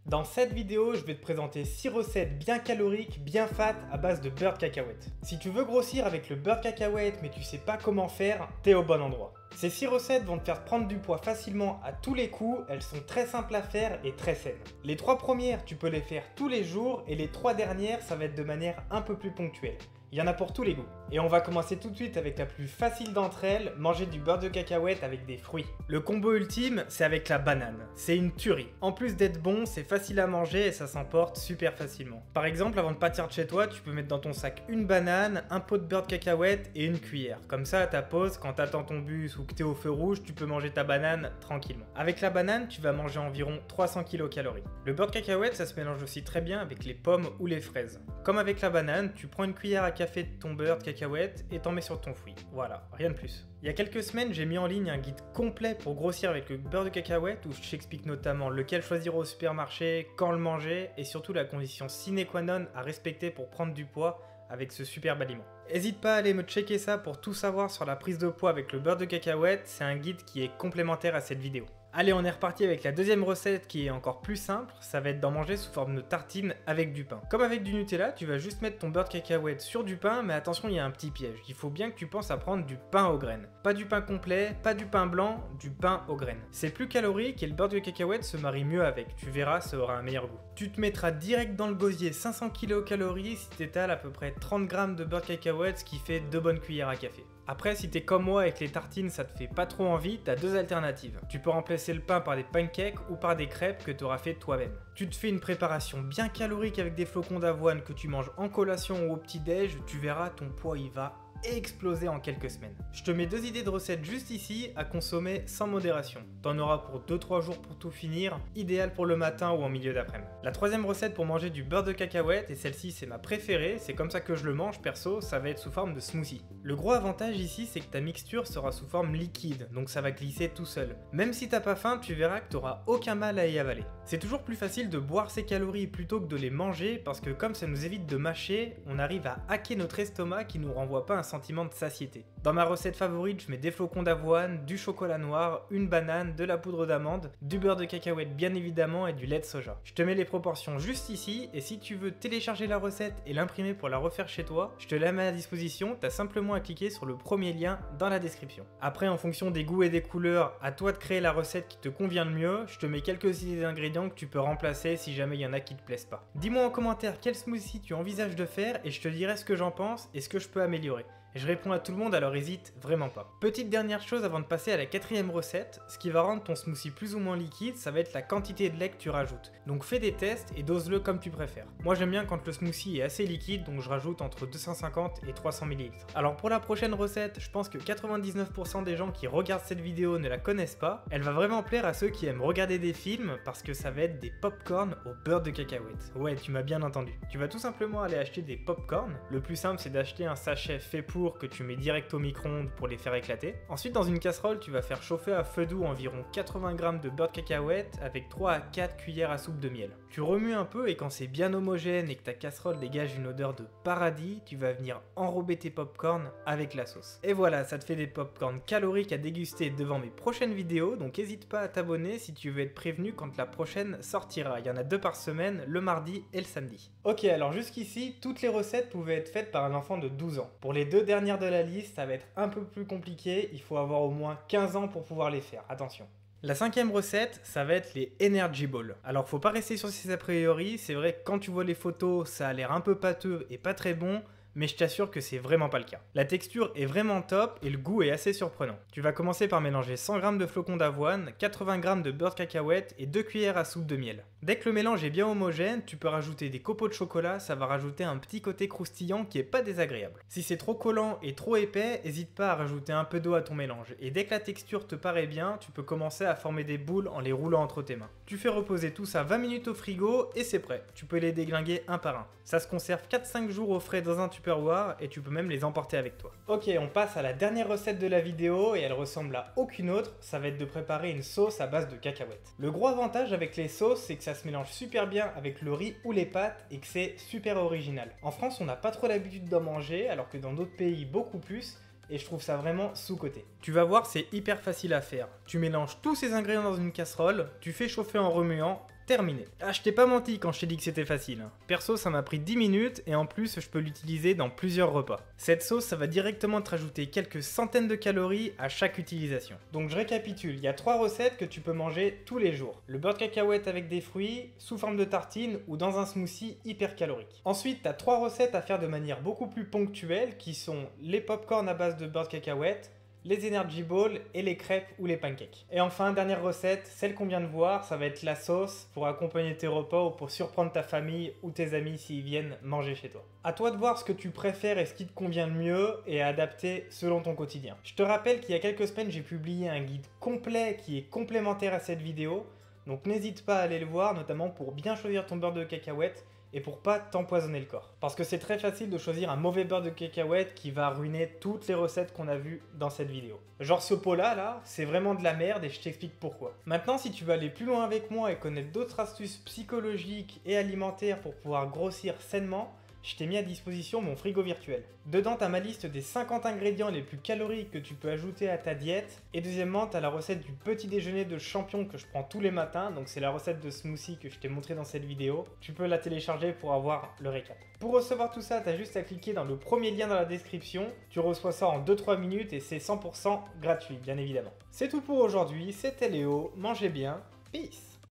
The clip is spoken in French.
Dans cette vidéo, je vais te présenter 6 recettes bien caloriques, bien fat à base de beurre de cacahuète. Si tu veux grossir avec le beurre de cacahuète mais tu sais pas comment faire, t'es au bon endroit. Ces 6 recettes vont te faire prendre du poids facilement à tous les coups, elles sont très simples à faire et très saines. Les 3 premières, tu peux les faire tous les jours et les 3 dernières, ça va être de manière un peu plus ponctuelle. Il y en a pour tous les goûts. Et on va commencer tout de suite avec la plus facile d'entre elles, manger du beurre de cacahuète avec des fruits. Le combo ultime, c'est avec la banane. C'est une tuerie. En plus d'être bon, c'est facile à manger et ça s'emporte super facilement. Par exemple, avant de partir de chez toi, tu peux mettre dans ton sac une banane, un pot de beurre de cacahuète et une cuillère. Comme ça, à ta pause, quand t'attends ton bus ou que t'es au feu rouge, tu peux manger ta banane tranquillement. Avec la banane, tu vas manger environ 300 kcal. Le beurre de cacahuète, ça se mélange aussi très bien avec les pommes ou les fraises. Comme avec la banane, tu prends une cuillère à café de ton beurre de cacahuète et t'en mets sur ton fruit. Voilà, rien de plus. Il y a quelques semaines, j'ai mis en ligne un guide complet pour grossir avec le beurre de cacahuète où je t'explique notamment lequel choisir au supermarché, quand le manger et surtout la condition sine qua non à respecter pour prendre du poids avec ce superbe aliment. N'hésite pas à aller me checker ça pour tout savoir sur la prise de poids avec le beurre de cacahuète, c'est un guide qui est complémentaire à cette vidéo. Allez, on est reparti avec la deuxième recette qui est encore plus simple, ça va être d'en manger sous forme de tartine avec du pain. Comme avec du Nutella, tu vas juste mettre ton beurre de cacahuète sur du pain, mais attention, il y a un petit piège. Il faut bien que tu penses à prendre du pain aux graines. Pas du pain complet, pas du pain blanc, du pain aux graines. C'est plus calorique et le beurre de cacahuète se marie mieux avec, tu verras, ça aura un meilleur goût. Tu te mettras direct dans le gosier 500 kcal si t'étales à peu près 30 g de beurre de cacahuète, ce qui fait 2 bonnes cuillères à café. Après, si t'es comme moi avec les tartines, ça te fait pas trop envie, t'as deux alternatives. Tu peux remplacer le pain par des pancakes ou par des crêpes que t'auras fait toi-même. Tu te fais une préparation bien calorique avec des flocons d'avoine que tu manges en collation ou au petit-déj, tu verras, ton poids il va exploser en quelques semaines. Je te mets 2 idées de recettes juste ici à consommer sans modération. T'en auras pour 2-3 jours pour tout finir, idéal pour le matin ou en milieu d'après-midi. La troisième recette pour manger du beurre de cacahuète, et celle-ci c'est ma préférée, c'est comme ça que je le mange perso, ça va être sous forme de smoothie. Le gros avantage ici c'est que ta mixture sera sous forme liquide, donc ça va glisser tout seul. Même si t'as pas faim, tu verras que t'auras aucun mal à y avaler. C'est toujours plus facile de boire ces calories plutôt que de les manger parce que comme ça nous évite de mâcher, on arrive à hacker notre estomac qui nous renvoie pas un sentiment de satiété. Dans ma recette favorite, je mets des flocons d'avoine, du chocolat noir, une banane, de la poudre d'amande, du beurre de cacahuète bien évidemment et du lait de soja. Je te mets les proportions juste ici et si tu veux télécharger la recette et l'imprimer pour la refaire chez toi, je te la mets à disposition, t'as simplement à cliquer sur le premier lien dans la description. Après, en fonction des goûts et des couleurs, à toi de créer la recette qui te convient le mieux, je te mets quelques idées d'ingrédients que tu peux remplacer si jamais il y en a qui te plaisent pas. Dis-moi en commentaire quel smoothie tu envisages de faire et je te dirai ce que j'en pense et ce que je peux améliorer. Et je réponds à tout le monde, alors hésite vraiment pas. Petite dernière chose avant de passer à la quatrième recette, ce qui va rendre ton smoothie plus ou moins liquide, ça va être la quantité de lait que tu rajoutes. Donc fais des tests et dose-le comme tu préfères. Moi j'aime bien quand le smoothie est assez liquide, donc je rajoute entre 250 et 300 ml. Alors pour la prochaine recette, je pense que 99% des gens qui regardent cette vidéo ne la connaissent pas. Elle va vraiment plaire à ceux qui aiment regarder des films parce que ça va être des pop-corn au beurre de cacahuète. Ouais, tu m'as bien entendu. Tu vas tout simplement aller acheter des pop-corn. Le plus simple c'est d'acheter un sachet fait pour que tu mets direct au micro-ondes pour les faire éclater. Ensuite, dans une casserole, tu vas faire chauffer à feu doux environ 80 g de beurre de cacahuète avec 3 à 4 cuillères à soupe de miel. Tu remues un peu et quand c'est bien homogène et que ta casserole dégage une odeur de paradis, tu vas venir enrober tes popcorn avec la sauce. Et voilà, ça te fait des popcorn caloriques à déguster devant mes prochaines vidéos, donc n'hésite pas à t'abonner si tu veux être prévenu quand la prochaine sortira. Il y en a 2 par semaine, le mardi et le samedi. Ok, alors jusqu'ici, toutes les recettes pouvaient être faites par un enfant de 12 ans. Pour les 2 dernières de la liste, ça va être un peu plus compliqué, il faut avoir au moins 15 ans pour pouvoir les faire, attention. La cinquième recette, ça va être les Energy Balls. Alors faut pas rester sur ces a priori, c'est vrai que quand tu vois les photos, ça a l'air un peu pâteux et pas très bon, mais je t'assure que c'est vraiment pas le cas. La texture est vraiment top et le goût est assez surprenant. Tu vas commencer par mélanger 100 g de flocons d'avoine, 80 g de beurre de cacahuète et 2 cuillères à soupe de miel. Dès que le mélange est bien homogène, tu peux rajouter des copeaux de chocolat, ça va rajouter un petit côté croustillant qui est pas désagréable. Si c'est trop collant et trop épais, n'hésite pas à rajouter un peu d'eau à ton mélange. Et dès que la texture te paraît bien, tu peux commencer à former des boules en les roulant entre tes mains. Tu fais reposer tout ça 20 minutes au frigo et c'est prêt. Tu peux les déglinguer un par un. Ça se conserve 4-5 jours au frais dans un Tupperware et tu peux même les emporter avec toi. Ok, on passe à la dernière recette de la vidéo et elle ressemble à aucune autre, ça va être de préparer une sauce à base de cacahuètes. Le gros avantage avec les sauces, c'est que ça se mélange super bien avec le riz ou les pâtes et que c'est super original. En France, on n'a pas trop l'habitude d'en manger alors que dans d'autres pays beaucoup plus. Et je trouve ça vraiment sous-coté. Tu vas voir, c'est hyper facile à faire. Tu mélanges tous ces ingrédients dans une casserole, tu fais chauffer en remuant, terminé. Ah, je t'ai pas menti quand je t'ai dit que c'était facile. Perso, ça m'a pris 10 minutes et en plus, je peux l'utiliser dans plusieurs repas. Cette sauce, ça va directement te rajouter quelques centaines de calories à chaque utilisation. Donc je récapitule, il y a 3 recettes que tu peux manger tous les jours. Le beurre de cacahuète avec des fruits, sous forme de tartine ou dans un smoothie hyper calorique. Ensuite, tu as 3 recettes à faire de manière beaucoup plus ponctuelle qui sont les pop-corn à base de beurre de cacahuète, les energy balls et les crêpes ou les pancakes. Et enfin, dernière recette, celle qu'on vient de voir, ça va être la sauce pour accompagner tes repas ou pour surprendre ta famille ou tes amis s'ils viennent manger chez toi. À toi de voir ce que tu préfères et ce qui te convient le mieux et à adapter selon ton quotidien. Je te rappelle qu'il y a quelques semaines, j'ai publié un guide complet qui est complémentaire à cette vidéo, donc n'hésite pas à aller le voir, notamment pour bien choisir ton beurre de cacahuète et pour pas t'empoisonner le corps. Parce que c'est très facile de choisir un mauvais beurre de cacahuète qui va ruiner toutes les recettes qu'on a vues dans cette vidéo. Genre ce pot-là, c'est vraiment de la merde et je t'explique pourquoi. Maintenant, si tu veux aller plus loin avec moi et connaître d'autres astuces psychologiques et alimentaires pour pouvoir grossir sainement, je t'ai mis à disposition mon frigo virtuel. Dedans, tu as ma liste des 50 ingrédients les plus caloriques que tu peux ajouter à ta diète. Et deuxièmement, tu as la recette du petit déjeuner de champion que je prends tous les matins. Donc c'est la recette de smoothie que je t'ai montré dans cette vidéo. Tu peux la télécharger pour avoir le récap. Pour recevoir tout ça, tu as juste à cliquer dans le premier lien dans la description. Tu reçois ça en 2-3 minutes et c'est 100% gratuit, bien évidemment. C'est tout pour aujourd'hui, c'était Léo, mangez bien, peace!